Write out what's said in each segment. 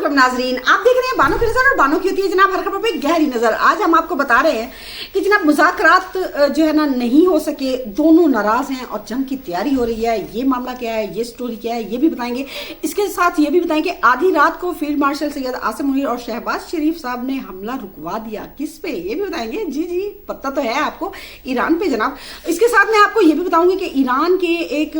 अस्सलाम नाजरीन, आप देख रहे हैं बानो की नजर और बानो की होती है जनाब हर खबर पे गहरी नजर। आज हम आपको बता रहे हैं कि जनाब मुज़ाकरात जो है ना नहीं हो सके, दोनों नाराज हैं और जंग की तैयारी हो रही है। ये मामला क्या है, ये स्टोरी क्या है, ये भी बताएंगे। इसके साथ ये भी बताएंगे आधी रात को फील्ड मार्शल सैयद आसिम मुनीर और शहबाज शरीफ साहब ने हमला रुकवा दिया, किस पे, ये भी बताएंगे। जी जी पता तो है आपको, ईरान पे जनाब। इसके साथ मैं आपको ये भी बताऊंगी कि ईरान के एक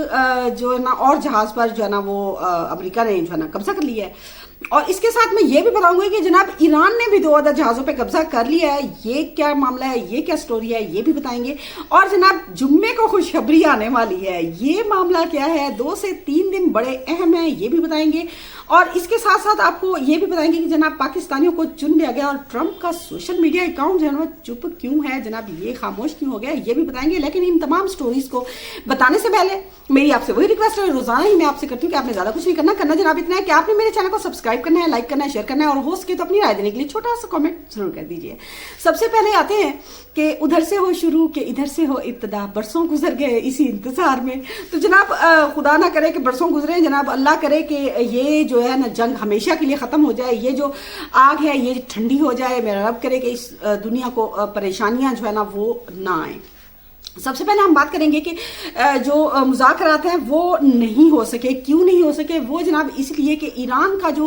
जो है ना और जहाज पर जो है ना वो अमेरिका ने जो है ना कब्जा कर लिया है। और इसके साथ मैं ये भी बताऊंगी कि जनाब ईरान ने भी 2 अदद जहाजों पे कब्जा कर लिया है। ये क्या मामला है, ये क्या स्टोरी है, ये भी बताएंगे। और जनाब जुम्मे को खुशखबरी आने वाली है, ये मामला क्या है, 2 से 3 दिन बड़े अहम है, ये भी बताएंगे। और इसके साथ साथ आपको ये भी बताएंगे कि जनाब पाकिस्तानियों को चुन लिया गया और ट्रंप का सोशल मीडिया अकाउंट जो है ना चुप क्यों है जनाब, ये खामोश क्यों हो गया, ये भी बताएंगे। लेकिन इन तमाम स्टोरीज को बताने से पहले मेरी आपसे वही रिक्वेस्ट है, रोजाना ही मैं आपसे करती हूँ कि आपने ज्यादा कुछ नहीं करना जनाब इतना है कि आपने मेरे चैनल को सब्सक्राइब करना है, लाइक करना है, शेयर करना है और हो सके तो अपनी राय देने के लिए छोटा सा कमेंट जरूर कर दीजिए। सबसे पहले आते हैं कि उधर से हो शुरू के इधर से हो इब्तिदा। बरसों गुजर गए इसी इंतजार में, तो जनाब खुदा ना करे कि बरसों गुजरे जनाब, अल्लाह करे कि ये जो है ना जंग हमेशा के लिए खत्म हो जाए, ये जो आग है ये ठंडी हो जाए। मेरा रब करे कि इस दुनिया को परेशानियां जो है ना वो ना आए। सबसे पहले हम बात करेंगे कि जो मुज़ाकरात हैं वो नहीं हो सके। क्यों नहीं हो सके? वो जनाब इसलिए कि ईरान का जो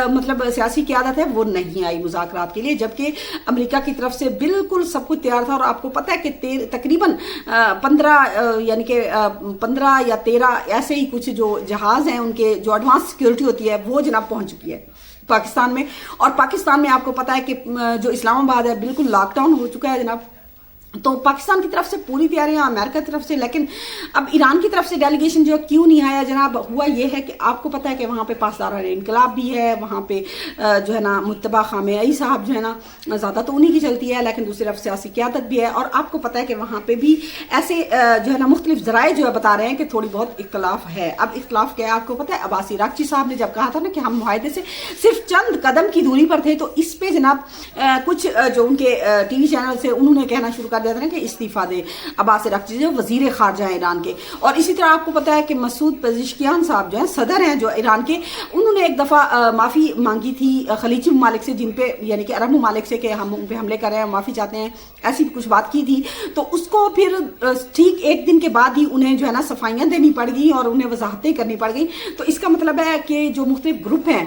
मतलब सियासी क़यादत है वो नहीं आई मुज़ाकरात के लिए, जबकि अमेरिका की तरफ से बिल्कुल सब कुछ तैयार था। और आपको पता है कि तकरीबन 15 यानी कि 15 या 13 ऐसे ही कुछ जो जहाज़ हैं उनके जो एडवांस सिक्योरिटी होती है वो जनाब पहुंच चुकी है पाकिस्तान में। और पाकिस्तान में आपको पता है कि जो इस्लामाबाद है बिल्कुल लॉकडाउन हो चुका है जनाब। तो पाकिस्तान की तरफ से पूरी तैयारियां, अमेरिका की तरफ से। लेकिन अब ईरान की तरफ से डेलीगेशन जो क्यों नहीं आया जनाब, हुआ ये है कि आपको पता है कि वहाँ पे पासदार इनकलाब भी है, वहाँ पे जो है ना मुत्तबा खामेनी साहब जो है ना ज़्यादा तो उन्हीं की चलती है, लेकिन दूसरी तरफ सियासी क़यादत भी है। और आपको पता है कि वहाँ पे भी ऐसे जो है ना मुख्तलिफ ज़राए जो है बता रहे हैं कि थोड़ी बहुत इख्तलाफ है। अब इख्तलाफ क्या है आपको पता है, अब्बास इराक़ची साहब ने जब कहा था ना कि हम मुआहदे से सिर्फ चंद कदम की दूरी पर थे, तो इस पे जनाब कुछ जो उनके TV चैनल से उन्होंने कहना शुरू कर दिया था कि इस्तीफा दे अब्बास इराक़ची जो वजीर खारजा है ईरान के। और इसी तरह आपको पता है कि मसूद पेज़ेश्कियान साहब जो हैं सदर हैं जो ईरान के, उन्होंने एक दफ़ा माफ़ी मांगी थी खलीजी ममालिक से, जिन पे यानी कि अरब ममालिक से कि हम उन पे हमले कर रहे हैं, माफ़ी चाहते हैं, ऐसी कुछ बात की थी। तो उसको फिर ठीक 1 दिन के बाद ही उन्हें जो है ना सफाइयाँ देनी पड़ गई और उन्हें वजाहतें करनी पड़ गई। तो इसका मतलब है कि जो मुख्तलिफ ग्रुप हैं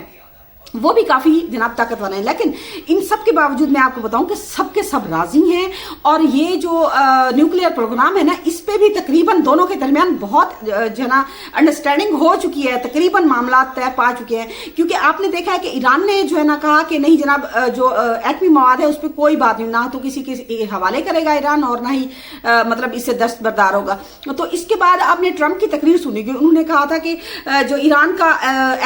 वो भी काफी जनाब ताकतवर हैं। लेकिन इन सब के बावजूद मैं आपको बताऊं कि सब के सब राजी हैं। और ये जो न्यूक्लियर प्रोग्राम है ना, इस पे भी तकरीबन दोनों के दरमियान बहुत जो है ना अंडरस्टैंडिंग हो चुकी है, तकरीबन मामला तय पा चुके हैं। क्योंकि आपने देखा है कि ईरान ने जो है ना कहा कि नहीं जनाब जो एटमी मवाद है उस पर कोई बात नहीं, ना तो किसी के हवाले करेगा ईरान और ना ही मतलब इससे दस्तबरदार होगा। तो इसके बाद आपने ट्रंप की तकरीर सुनी कि उन्होंने कहा था कि जो ईरान का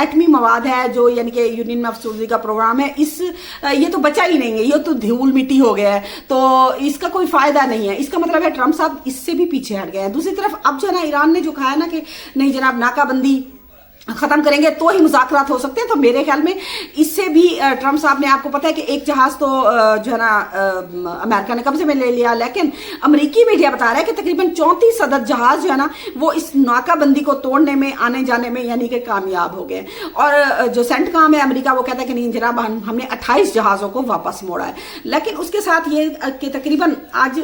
एटमी मवाद है, जो यानी कि में अफसरदगी का प्रोग्राम है, ये तो बचा ही नहीं है, ये तो धूल मिट्टी हो गया है, तो इसका कोई फायदा नहीं है। इसका मतलब है ट्रंप साहब इससे भी पीछे हट गए हैं। दूसरी तरफ अब जो है ना ईरान ने जो कहा है ना कि नहीं जनाब नाकाबंदी खत्म करेंगे तो ही मुज़ाकरात हो सकते हैं, तो मेरे ख्याल में इससे भी ट्रंप साहब ने, आपको पता है कि एक जहाज तो जो है ना अमेरिका ने कब्जे में ले लिया, लेकिन अमेरिकी मीडिया बता रहा है कि तकरीबन 34 अदद जहाज जो है ना वो इस नाकाबंदी को तोड़ने में, आने जाने में यानी कि कामयाब हो गए। और जो सेंट काम है अमेरिका वो कहता है कि नहीं जनाब हमने 28 जहाज़ों को वापस मोड़ा है। लेकिन उसके साथ ये कि तकरीबन आज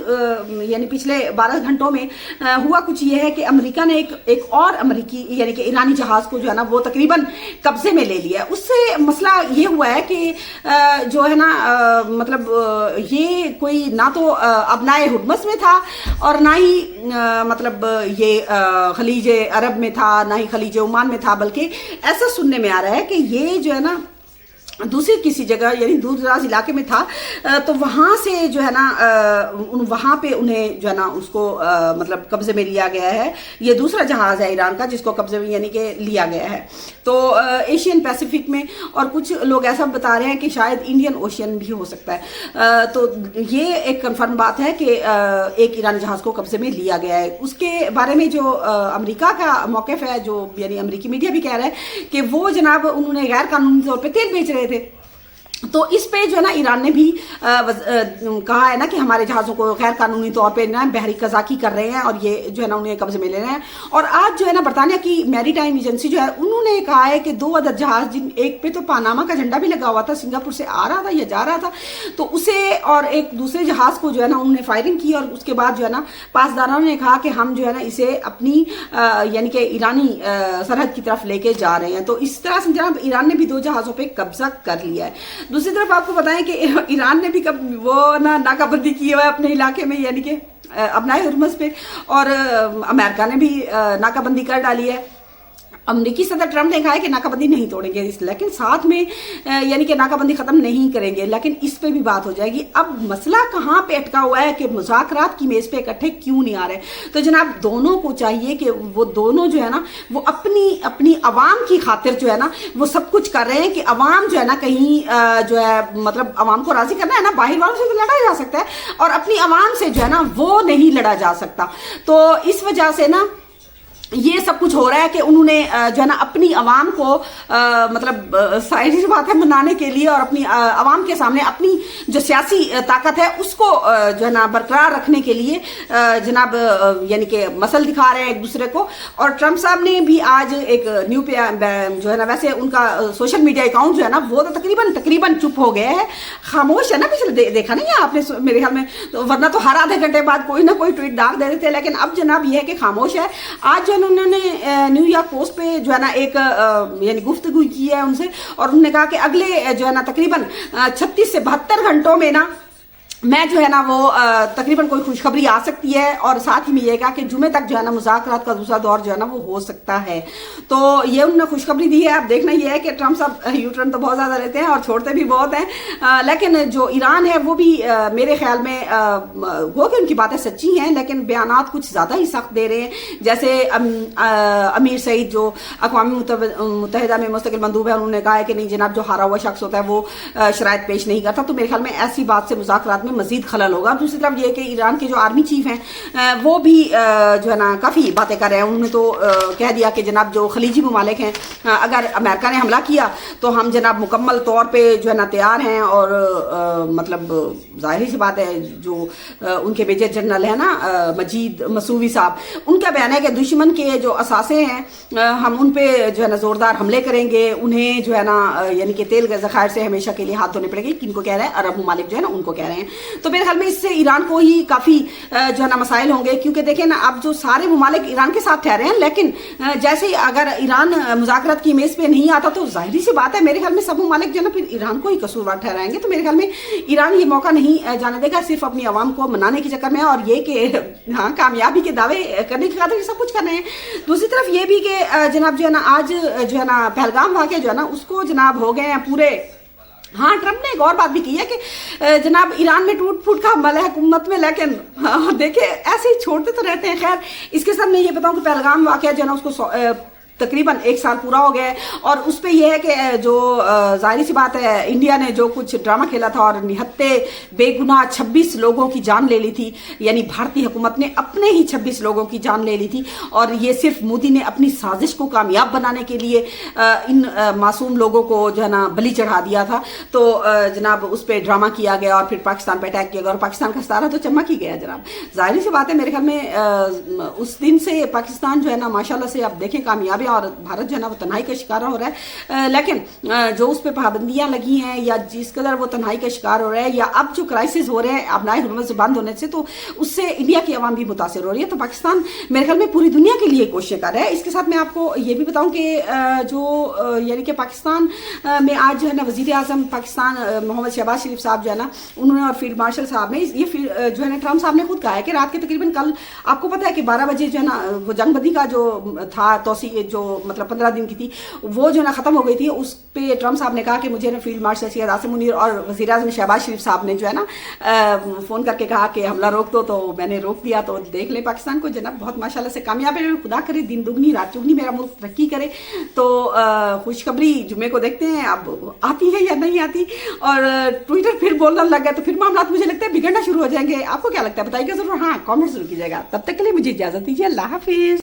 यानी पिछले 12 घंटों में हुआ कुछ ये है कि अमेरिका ने एक और अमेरिकी यानी कि ईरानी जहाज को है ना वो तकरीबन कब्जे में ले लिया। उससे मसला ये हुआ है कि जो है ना मतलब ये कोई ना तो अबनाए हुर्मस में था और ना ही मतलब ये खलीज अरब में था, ना ही खलीज ओमान में था, बल्कि ऐसा सुनने में आ रहा है कि ये जो है ना दूसरी किसी जगह यानी दूर दराज इलाके में था। तो वहाँ से जो है ना वहाँ पे उन्हें जो है ना उसको मतलब कब्जे में लिया गया है। ये दूसरा जहाज़ है ईरान का जिसको कब्जे में यानी कि लिया गया है, तो एशियन पैसिफिक में। और कुछ लोग ऐसा बता रहे हैं कि शायद इंडियन ओशियन भी हो सकता है। तो ये एक कन्फर्म बात है कि एक ईरानी जहाज़ को कब्जे में लिया गया है। उसके बारे में जो अमेरिका का मौक़िफ़ है, जो यानी अमेरिकी मीडिया भी कह रहा है कि वो जनाब उन्होंने गैर कानूनी तौर पर तेल बेच रहे थे तो इस पे जो है ना ईरान ने भी कहा है ना कि हमारे जहाज़ों को गैर कानूनी तौर पे ना बहरी कज़ाकी कर रहे हैं और ये जो है ना उन्हें कब्जे में ले रहे हैं। और आज जो है ना बरतानिया की मैरीटाइम एजेंसी जो है उन्होंने कहा है कि 2 अदद जहाज, जिन एक पे तो पानामा का झंडा भी लगा हुआ था, सिंगापुर से आ रहा था या जा रहा था, तो उसे और एक दूसरे जहाज को जो है ना उन्होंने फायरिंग की और उसके बाद जो है ना पासदारों ने कहा कि हम जो है ना इसे अपनी यानी कि ईरानी सरहद की तरफ लेके जा रहे हैं। तो इस तरह से जनाब ईरान ने भी 2 जहाज़ों पे कब्जा कर लिया है। दूसरी तरफ आपको बताएं कि ईरान ने भी कब वो नाकाबंदी की हुआ है अपने इलाके में, यानी कि अपनाए हुर्मुज़ पे, और अमेरिका ने भी नाकाबंदी कर डाली है। अमेरिकी सदर ट्रंप ने कहा है कि नाकाबंदी नहीं तोड़ेंगे, लेकिन साथ में यानी कि नाकाबंदी खत्म नहीं करेंगे, लेकिन इस पे भी बात हो जाएगी। अब मसला कहाँ पे अटका हुआ है कि मुज़ाकरात की मेज पे इकट्ठे क्यों नहीं आ रहे। तो जनाब दोनों को चाहिए कि वो दोनों जो है ना वो अपनी अवाम की खातिर जो है ना वो सब कुछ कर रहे हैं कि अवाम जो है ना कहीं जो है मतलब अवाम को राजी करना है ना, बाहर वालों से तो लड़ा जा सकता है और अपनी अवाम से जो है ना वो नहीं लड़ा जा सकता। तो इस वजह से ना ये सब कुछ हो रहा है कि उन्होंने जो है ना अपनी आवाम को मतलब सारी बात है मनाने के लिए और अपनी आवाम के सामने अपनी जो सियासी ताकत है उसको जो है ना बरकरार रखने के लिए जनाब यानी कि मसल दिखा रहे हैं एक दूसरे को। और ट्रंप साहब ने भी आज एक न्यू पे जो है ना, वैसे उनका सोशल मीडिया अकाउंट जो है ना वो तो तकरीबन चुप हो गया है, खामोश है ना। पिछले देखा नहीं है आपने मेरे ख्याल में, तो वरना तो हर आधे घंटे बाद कोई ना कोई ट्वीट डाल देते थे, लेकिन अब जनाब ये है कि खामोश है। आज उन्होंने न्यूयॉर्क पोस्ट पे जो है ना एक यानी गुफ्तगू की है उनसे, और उन्होंने कहा कि अगले जो है ना तकरीबन 36 से 72 घंटों में ना मैं जो है ना वो तकरीबन कोई खुशखबरी आ सकती है, और साथ ही में ये कहा कि जुमे तक जो है ना मुज़ाकरात का दूसरा दौर जो है ना वो हो सकता है। तो ये उन्होंने खुशखबरी दी है। अब देखना ये है कि ट्रंप साहब यूटर्न तो बहुत ज़्यादा लेते हैं और छोड़ते भी बहुत हैं, लेकिन जो ईरान है वो भी मेरे ख्याल में वो कि उनकी बातें सच्ची हैं, लेकिन बयानात कुछ ज़्यादा ही सख्त दे रहे हैं। जैसे अमीर सईद जो अक़वाम मुत्तहिदा में मुस्तकिल मंदूब है, उन्होंने कहा है कि नहीं जनाब जो हारा हुआ शख्स होता है वो शराइत पेश नहीं करता। तो मेरे ख्याल में ऐसी बात से मुज़ाकरात में मजीद खलल होगा। दूसरी तरफ ये कि ईरान के जो आर्मी चीफ हैं वो भी जो है ना काफ़ी बातें कर रहे हैं। उन्होंने तो कह दिया कि जनाब जो खलीजी ममालिक हैं, अगर अमेरिका ने हमला किया तो हम जनाब मुकम्मल तौर पे जो है ना तैयार हैं, और मतलब जाहिर सी बात है जो उनके मेजर जनरल है ना मजीद मसूवी साहब, उनका बयान है कि दुश्मन के जो असासे हैं हम उन पे जो है ना ज़ोरदार हमले करेंगे, उन्हें जो है ना यानी कि तेल के ज़खायर से हमेशा के लिए हाथ धोने पड़ेंगे। किनको कह रहे हैं? अरब ममालिक जो है ना उनको कह रहे हैं। तो मेरे ख्याल में इससे ईरान को ही काफ़ी जो है ना मसाइल होंगे, क्योंकि देखें ना अब जो सारे ममालिक ईरान के साथ ठहरे हैं, लेकिन जैसे ही अगर ईरान मुज़ाकरात की मेज़ पे नहीं आता तो जाहिर सी बात है मेरे ख्याल में सब ममालिक जो है ना फिर ईरान को ही कसूरवार ठहराएंगे। तो मेरे ख्याल में ईरान ये मौका नहीं जाने देगा, सिर्फ अपनी आवाम को मनाने के चक्कर में, और ये कि हाँ कामयाबी के दावे करने की खातिर सब कुछ कर रहे हैं। दूसरी तरफ ये भी कि जनाब जो है ना आज जो है ना पहलगाम वाक़या जो है ना उसको जनाब हो गए हैं पूरे। हाँ, ट्रंप ने एक और बात भी की है कि जनाब ईरान में टूट फूट का हमला है हुकूमत में, लेकिन हाँ, देखे ऐसे ही छोड़ते तो रहते हैं। खैर इसके साथ मैं ये बताऊं कि पहलगाम वाक़या जो है ना उसको तकरीबन 1 साल पूरा हो गया है, और उस पर यह है कि जो जाहिर सी बात है इंडिया ने जो कुछ ड्रामा खेला था और निहत्ते बेगुनाह 26 लोगों की जान ले ली थी, यानी भारतीय हुकूमत ने अपने ही 26 लोगों की जान ले ली थी, और ये सिर्फ मोदी ने अपनी साजिश को कामयाब बनाने के लिए इन मासूम लोगों को जो है ना बलि चढ़ा दिया था। तो जनाब उस पर ड्रामा किया गया और फिर पाकिस्तान पर अटैक किया गया, और पाकिस्तान का सितारा तो चमक ही गया जनाब। जाहिर सी बात है मेरे ख्याल में उस दिन से पाकिस्तान जो है ना माशाल्लाह से अब देखें कामयाबी, और भारत जो है ना वो तन्हाई का शिकार हो रहा है। लेकिन जो उस पर पाबंदियां लगी हैं या जिस कदर वो तन्हाई का शिकार हो रहा है, या अब जो क्राइसिस हो रहे हैं अपनाए हुर्मुज़ बंद होने से, तो उससे इंडिया की आवाम भी मुतासर हो रही है। तो पाकिस्तान मेरे ख्याल में पूरी दुनिया के लिए कोशिश कर रहा है। इसके साथ मैं आपको ये भी बताऊं कि जो यानी कि पाकिस्तान में आज जो है ना वज़ीर आज़म पाकिस्तान मोहम्मद शहबाज शरीफ साहब जो है ना उन्होंने और फील्ड मार्शल साहब ने ये जो है ना ट्रंप साहब ने खुद कहा है कि रात के तकरीबन कल आपको पता है कि 12 बजे जो है ना वो जंगबंदी का जो था तोसी जो मतलब 15 दिन की थी वो जो ना खत्म हो गई थी, उस पे ट्रंप साहब ने कहा कि मुझे ना फील्ड मार्शल सैयद आसिम मुनीर और वज़ीर आज़म शहबाज शरीफ साहब ने जो है ना फ़ोन करके कहा कि हमला रोक दो, तो मैंने रोक दिया। तो देख ले पाकिस्तान को जनाब बहुत माशाल्लाह से कामयाब है। खुदा करे दिन दुगनी रात चुगनी मेरा मुल्क तरक्की करे। तो खुशखबरी जुमे को देखते हैं अब आती है या नहीं आती, और ट्विटर फिर बोलना लग गया तो फिर मामला मुझे लगता है बिगड़ना शुरू हो जाएंगे। आपको क्या लगता है बताइएगा जरूर, हाँ कॉमेंट जरूर कीजिएगा। तब तक के लिए मुझे इजाज़त दीजिए, अल्लाह हाफिज़।